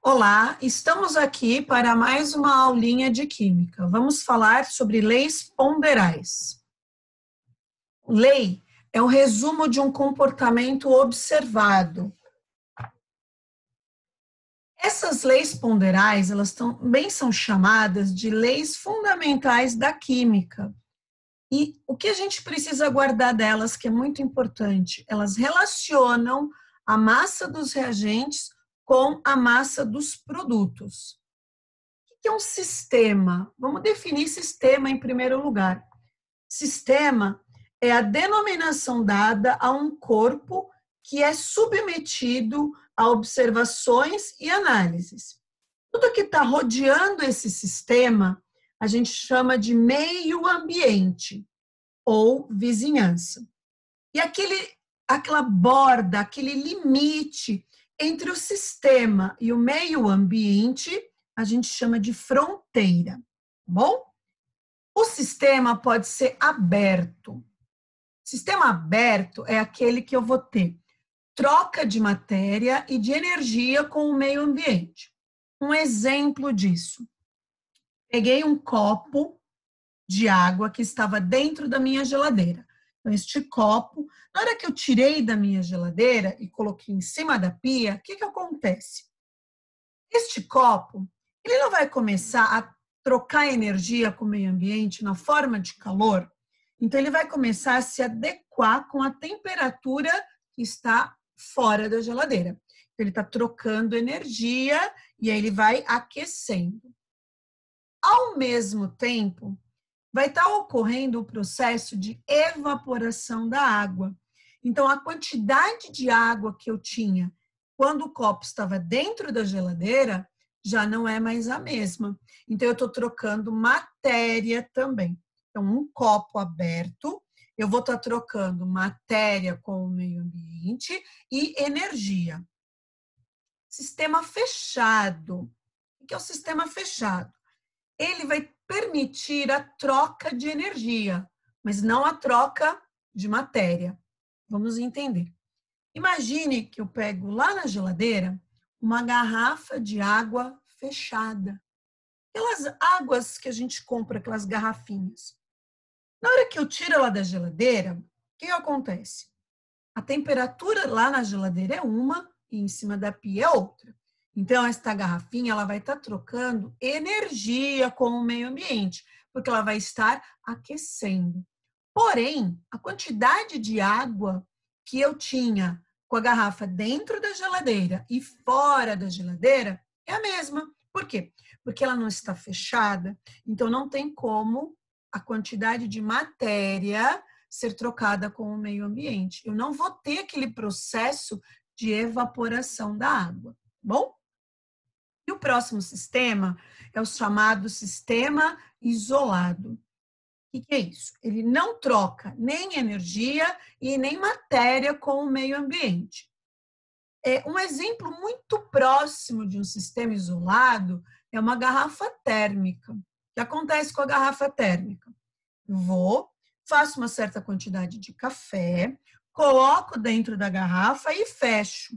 Olá, estamos aqui para mais uma aulinha de Química. Vamos falar sobre leis ponderais. Lei é o resumo de um comportamento observado. Essas leis ponderais, elas também são chamadas de leis fundamentais da química. E o que a gente precisa guardar delas, que é muito importante, elas relacionam a massa dos reagentes com a massa dos produtos. O que é um sistema? Vamos definir sistema em primeiro lugar. Sistema é a denominação dada a um corpo que é submetido a observações e análises. Tudo que está rodeando esse sistema, a gente chama de meio ambiente ou vizinhança. E aquela borda, aquele limite entre o sistema e o meio ambiente, a gente chama de fronteira, tá bom? O sistema pode ser aberto. Sistema aberto é aquele que eu vou ter troca de matéria e de energia com o meio ambiente. Um exemplo disso. Peguei um copo de água que estava dentro da minha geladeira. Então, este copo, na hora que eu tirei da minha geladeira e coloquei em cima da pia, o que acontece? Este copo, ele não vai começar a trocar energia com o meio ambiente na forma de calor, então ele vai começar a se adequar com a temperatura que está fora da geladeira. Então, ele está trocando energia e aí ele vai aquecendo. Ao mesmo tempo, vai estar ocorrendo o processo de evaporação da água. Então, a quantidade de água que eu tinha quando o copo estava dentro da geladeira já não é mais a mesma. Então, eu estou trocando matéria também. Então, um copo aberto, eu vou estar trocando matéria com o meio ambiente e energia. Sistema fechado. O que é o sistema fechado? Ele vai permitir a troca de energia, mas não a troca de matéria. Vamos entender. Imagine que eu pego lá na geladeira uma garrafa de água fechada. Aquelas águas que a gente compra, aquelas garrafinhas. Na hora que eu tiro ela da geladeira, o que acontece? A temperatura lá na geladeira é uma e em cima da pia é outra. Então, esta garrafinha ela vai estar trocando energia com o meio ambiente, porque ela vai estar aquecendo. Porém, a quantidade de água que eu tinha com a garrafa dentro da geladeira e fora da geladeira é a mesma. Por quê? Porque ela não está fechada, então não tem como a quantidade de matéria ser trocada com o meio ambiente. Eu não vou ter aquele processo de evaporação da água, bom? E o próximo sistema é o chamado sistema isolado. O que é isso? Ele não troca nem energia e nem matéria com o meio ambiente. Um exemplo muito próximo de um sistema isolado é uma garrafa térmica. O que acontece com a garrafa térmica? Faço uma certa quantidade de café, coloco dentro da garrafa e fecho.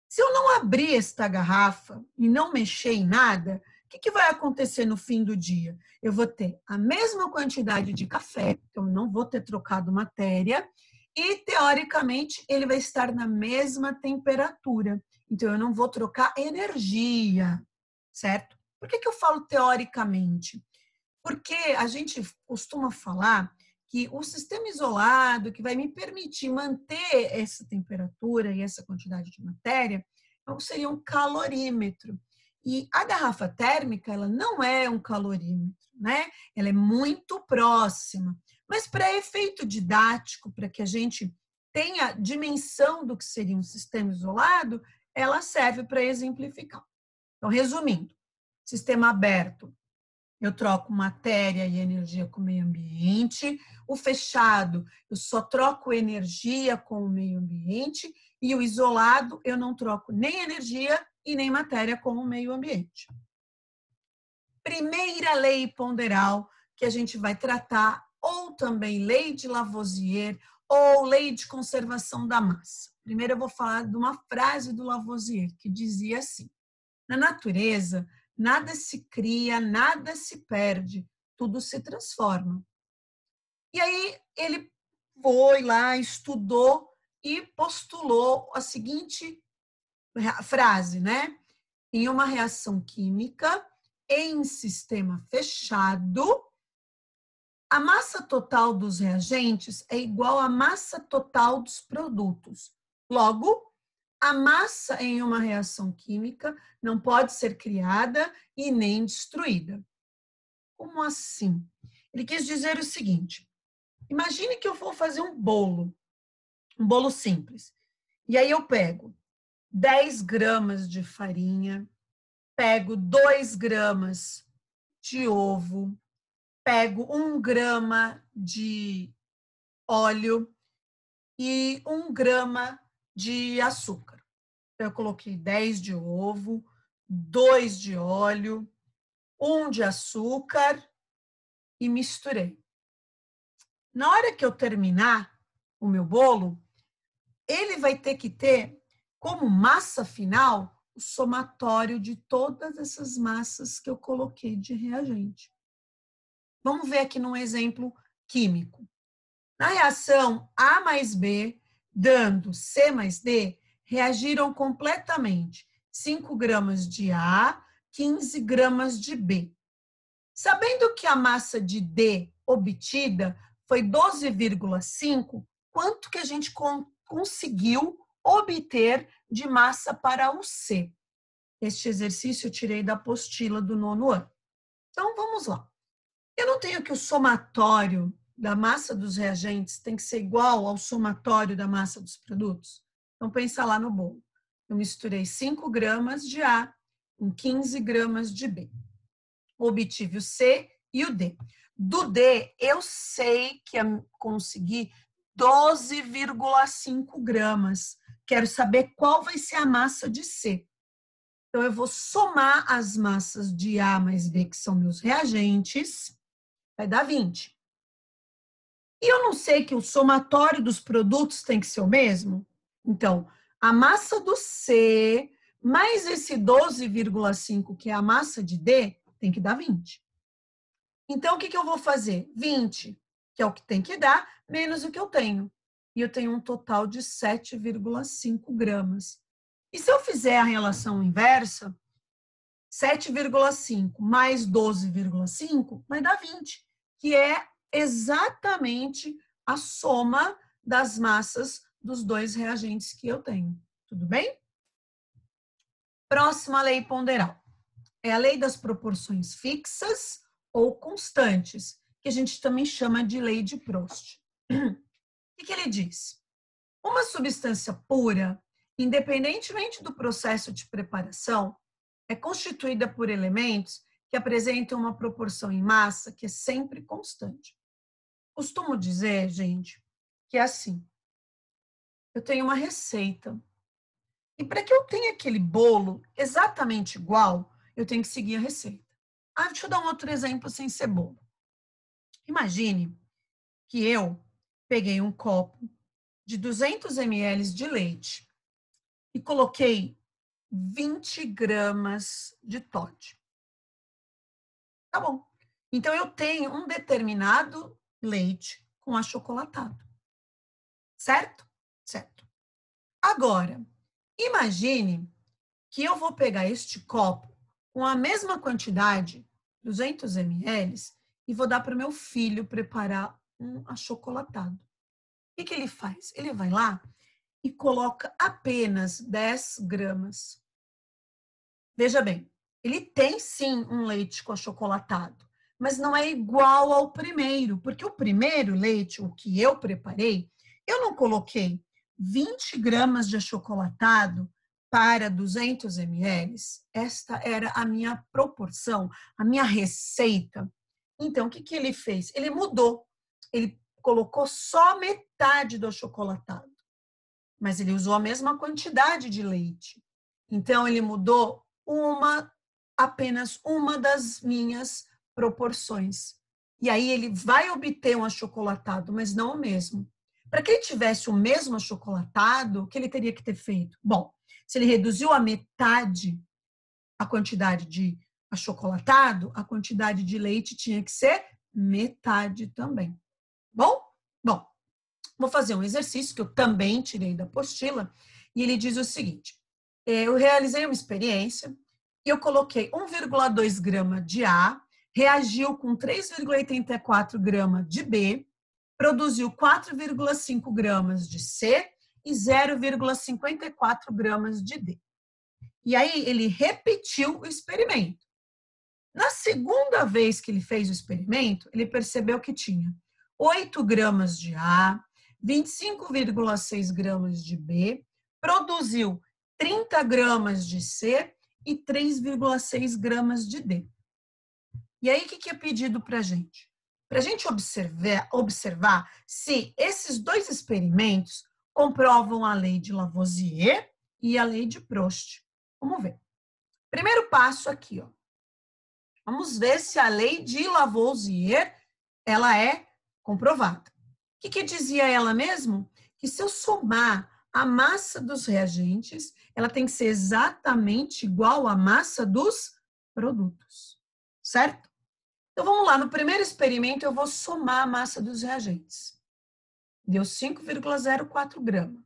Se eu não abrir esta garrafa e não mexer em nada, o que vai acontecer no fim do dia? Eu vou ter a mesma quantidade de café, então não vou ter trocado matéria, e teoricamente ele vai estar na mesma temperatura. Então eu não vou trocar energia, certo? Por que eu falo teoricamente? Porque a gente costuma falar que o sistema isolado, que vai me permitir manter essa temperatura e essa quantidade de matéria, seria um calorímetro. E a garrafa térmica, ela não é um calorímetro, né? Ela é muito próxima. Mas para efeito didático, para que a gente tenha dimensão do que seria um sistema isolado, ela serve para exemplificar. Então, resumindo, sistema aberto, eu troco matéria e energia com o meio ambiente. O fechado, eu só troco energia com o meio ambiente. E o isolado, eu não troco nem energia e nem matéria com o meio ambiente. Primeira lei ponderal que a gente vai tratar, ou também lei de Lavoisier, ou lei de conservação da massa. Primeiro eu vou falar de uma frase do Lavoisier, que dizia assim: Na natureza, nada se cria, nada se perde, tudo se transforma. E aí ele foi lá, estudou e postulou a seguinte frase, né? Em uma reação química, em sistema fechado, a massa total dos reagentes é igual à massa total dos produtos. Logo, a massa em uma reação química não pode ser criada e nem destruída. Como assim? Ele quis dizer o seguinte: imagine que eu vou fazer um bolo simples. E aí eu pego 10 gramas de farinha, pego 2 gramas de ovo, pego 1 grama de óleo e 1 grama de açúcar. Eu coloquei 10 de ovo, 2 de óleo, 1 de açúcar e misturei. Na hora que eu terminar o meu bolo, ele vai ter que ter como massa final o somatório de todas essas massas que eu coloquei de reagente. Vamos ver aqui num exemplo químico. Na reação A mais B, dando C mais D, reagiram completamente 5 gramas de A, 15 gramas de B. Sabendo que a massa de D obtida foi 12,5, quanto que a gente conseguiu obter de massa para o C? Este exercício eu tirei da apostila do 9º ano. Então, vamos lá. Eu não tenho que o somatório da massa dos reagentes tem que ser igual ao somatório da massa dos produtos? Então, pensa lá no bolo. Eu misturei 5 gramas de A com 15 gramas de B. Obtive o C e o D. Do D, eu sei que eu consegui 12,5 gramas. Quero saber qual vai ser a massa de C. Então, eu vou somar as massas de A mais B, que são meus reagentes, vai dar 20. E eu não sei que o somatório dos produtos tem que ser o mesmo? Então, a massa do C mais esse 12,5, que é a massa de D, tem que dar 20. Então, o que eu vou fazer? 20, que é o que tem que dar, menos o que eu tenho. E eu tenho um total de 7,5 gramas. E se eu fizer a relação inversa, 7,5 mais 12,5 vai dar 20, que é exatamente a soma das massas dos dois reagentes que eu tenho. Tudo bem? Próxima lei ponderal. É a lei das proporções fixas ou constantes, que a gente também chama de lei de Proust. O que ele diz? Uma substância pura, independentemente do processo de preparação, é constituída por elementos que apresentam uma proporção em massa que é sempre constante. Costumo dizer, gente, que é assim. Eu tenho uma receita. E para que eu tenha aquele bolo exatamente igual, eu tenho que seguir a receita. Deixa eu dar um outro exemplo sem ser bolo. Imagine que eu peguei um copo de 200 ml de leite e coloquei 20 gramas de Toddy. Tá bom. Então, eu tenho um determinado leite com achocolatado. Certo? Certo. Agora, imagine que eu vou pegar este copo com a mesma quantidade, 200 ml, e vou dar para o meu filho preparar um achocolatado. O que ele faz? Ele vai lá e coloca apenas 10 gramas. Veja bem, ele tem sim um leite com achocolatado, mas não é igual ao primeiro, porque o primeiro leite, o que eu preparei, eu não coloquei 20 gramas de achocolatado para 200 ml. Esta era a minha proporção, a minha receita. Então, o que ele fez? Ele mudou. Ele colocou só metade do achocolatado, mas ele usou a mesma quantidade de leite. Então, ele mudou apenas uma das minhas proporções. E aí ele vai obter um achocolatado, mas não o mesmo. Para que ele tivesse o mesmo achocolatado, o que ele teria que ter feito? Bom, se ele reduziu a metade a quantidade de achocolatado, a quantidade de leite tinha que ser metade também. Bom, vou fazer um exercício que eu também tirei da apostila, e ele diz o seguinte: eu realizei uma experiência e eu coloquei 1,2 grama de A, reagiu com 3,84 grama de B, produziu 4,5 gramas de C e 0,54 gramas de D. E aí ele repetiu o experimento. Na segunda vez que ele fez o experimento, ele percebeu que tinha 8 gramas de A, 25,6 gramas de B, produziu 30 gramas de C e 3,6 gramas de D. E aí, o que é pedido para a gente? Para a gente observar se esses dois experimentos comprovam a lei de Lavoisier e a lei de Proust. Vamos ver. Primeiro passo aqui, ó. Vamos ver se a lei de Lavoisier ela é comprovada. O que dizia ela mesmo? Que se eu somar a massa dos reagentes, ela tem que ser exatamente igual à massa dos produtos, certo? Então, vamos lá. No primeiro experimento, eu vou somar a massa dos reagentes. Deu 5,04 gramas.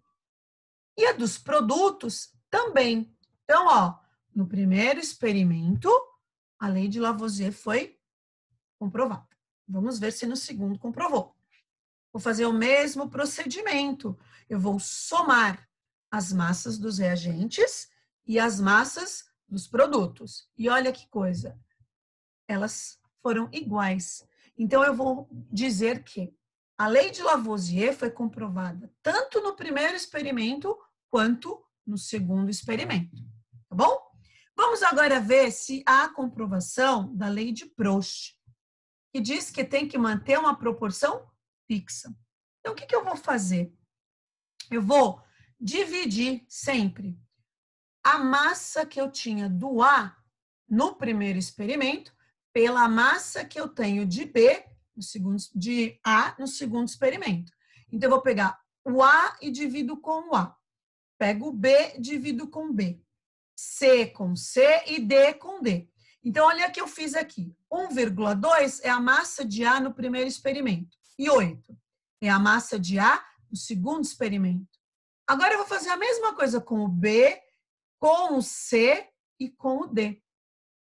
E a dos produtos também. Então, ó, no primeiro experimento, a lei de Lavoisier foi comprovada. Vamos ver se no segundo comprovou. Vou fazer o mesmo procedimento. Eu vou somar as massas dos reagentes e as massas dos produtos. E olha que coisa, elas foram iguais. Então, eu vou dizer que a lei de Lavoisier foi comprovada tanto no primeiro experimento quanto no segundo experimento. Tá bom? Vamos agora ver se há comprovação da lei de Proust, que diz que tem que manter uma proporção fixa. Então, o que eu vou fazer? Eu vou dividir sempre a massa que eu tinha do A no primeiro experimento pela massa que eu tenho de B, de A no segundo experimento. Então, eu vou pegar o A e divido com o A. Pego o B, divido com B. C com C e D com D. Então, olha o que eu fiz aqui. 1,2 é a massa de A no primeiro experimento. E 8 é a massa de A no segundo experimento. Agora, eu vou fazer a mesma coisa com o B, com o C e com o D.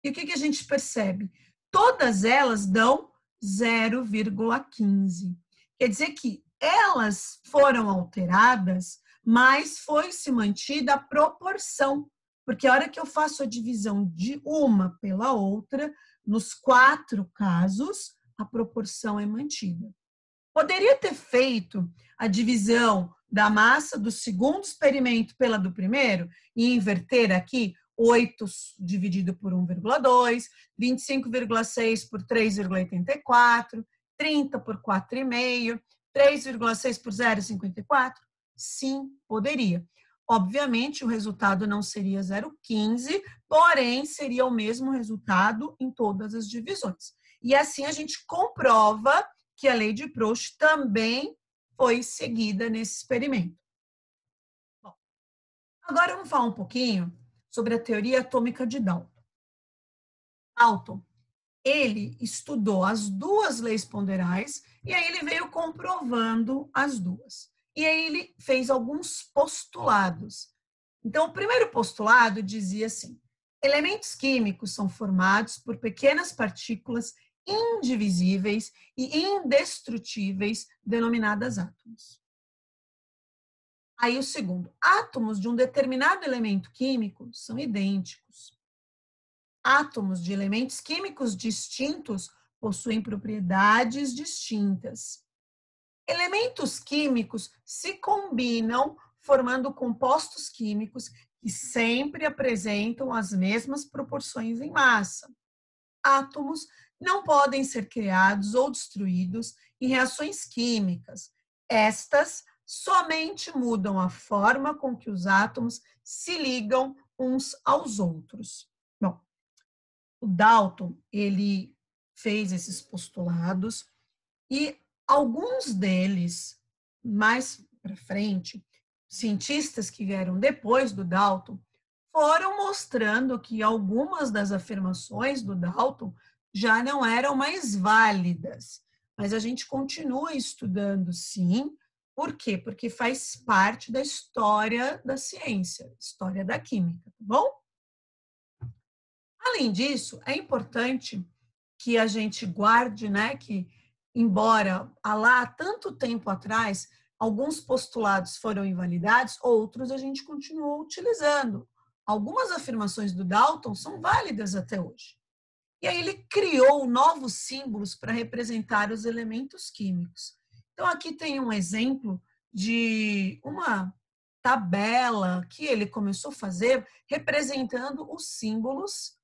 E o que a gente percebe? Todas elas dão 0,15. Quer dizer que elas foram alteradas, mas foi-se mantida a proporção. Porque a hora que eu faço a divisão de uma pela outra, nos 4 casos, a proporção é mantida. Poderia ter feito a divisão da massa do segundo experimento pela do primeiro e inverter aqui 8 dividido por 1,2, 25,6 por 3,84, 30 por 4,5, 3,6 por 0,54? Sim, poderia. Obviamente, o resultado não seria 0,15, porém, seria o mesmo resultado em todas as divisões. E assim a gente comprova que a lei de Proust também foi seguida nesse experimento. Bom, agora vamos falar um pouquinho sobre a teoria atômica de Dalton. Dalton, ele estudou as duas leis ponderais e aí ele veio comprovando as duas. E aí ele fez alguns postulados. Então, o primeiro postulado dizia assim: elementos químicos são formados por pequenas partículas indivisíveis e indestrutíveis, denominadas átomos. Aí o segundo, átomos de um determinado elemento químico são idênticos. Átomos de elementos químicos distintos possuem propriedades distintas. Elementos químicos se combinam formando compostos químicos que sempre apresentam as mesmas proporções em massa. Átomos não podem ser criados ou destruídos em reações químicas. Estas somente mudam a forma com que os átomos se ligam uns aos outros. Bom, o Dalton, ele fez esses postulados e alguns deles, mais para frente, cientistas que vieram depois do Dalton, foram mostrando que algumas das afirmações do Dalton já não eram mais válidas. Mas a gente continua estudando, sim. Por quê? Porque faz parte da história da ciência, história da química, tá bom? Além disso, é importante que a gente guarde, né, que embora há lá tanto tempo atrás, alguns postulados foram invalidados, outros a gente continuou utilizando. Algumas afirmações do Dalton são válidas até hoje. E aí ele criou novos símbolos para representar os elementos químicos. Então aqui tem um exemplo de uma tabela que ele começou a fazer representando os símbolos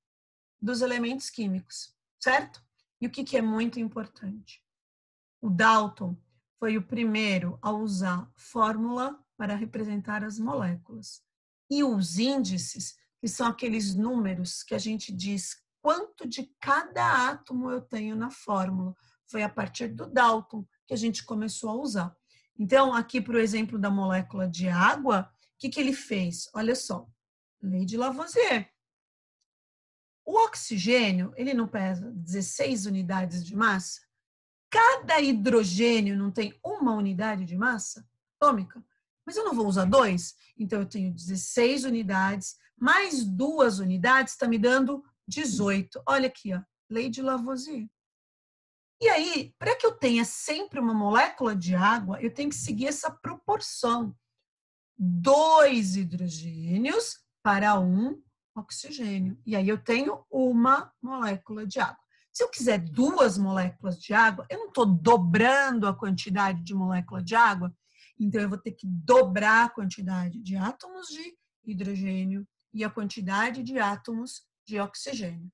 dos elementos químicos, certo? E o que é muito importante? O Dalton foi o primeiro a usar fórmula para representar as moléculas. E os índices, que são aqueles números que a gente diz quanto de cada átomo eu tenho na fórmula, foi a partir do Dalton que a gente começou a usar. Então, aqui, por exemplo, da molécula de água, o que ele fez? Olha só, lei de Lavoisier. O oxigênio, ele não pesa 16 unidades de massa? Cada hidrogênio não tem uma unidade de massa atômica? Mas eu não vou usar 2? Então, eu tenho 16 unidades, mais 2 unidades, está me dando 18. Olha aqui, ó, lei de Lavoisier. E aí, para que eu tenha sempre uma molécula de água, eu tenho que seguir essa proporção. 2 hidrogênios para 1 oxigênio. E aí eu tenho uma molécula de água. Se eu quiser 2 moléculas de água, eu não estou dobrando a quantidade de molécula de água, então eu vou ter que dobrar a quantidade de átomos de hidrogênio e a quantidade de átomos de oxigênio.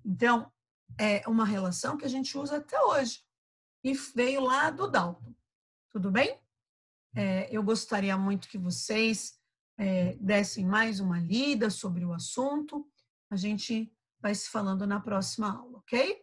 Então, é uma relação que a gente usa até hoje e veio lá do Dalton. Tudo bem? Eu gostaria muito que vocês dessem mais uma lida sobre o assunto. A gente vai se falando na próxima aula, ok?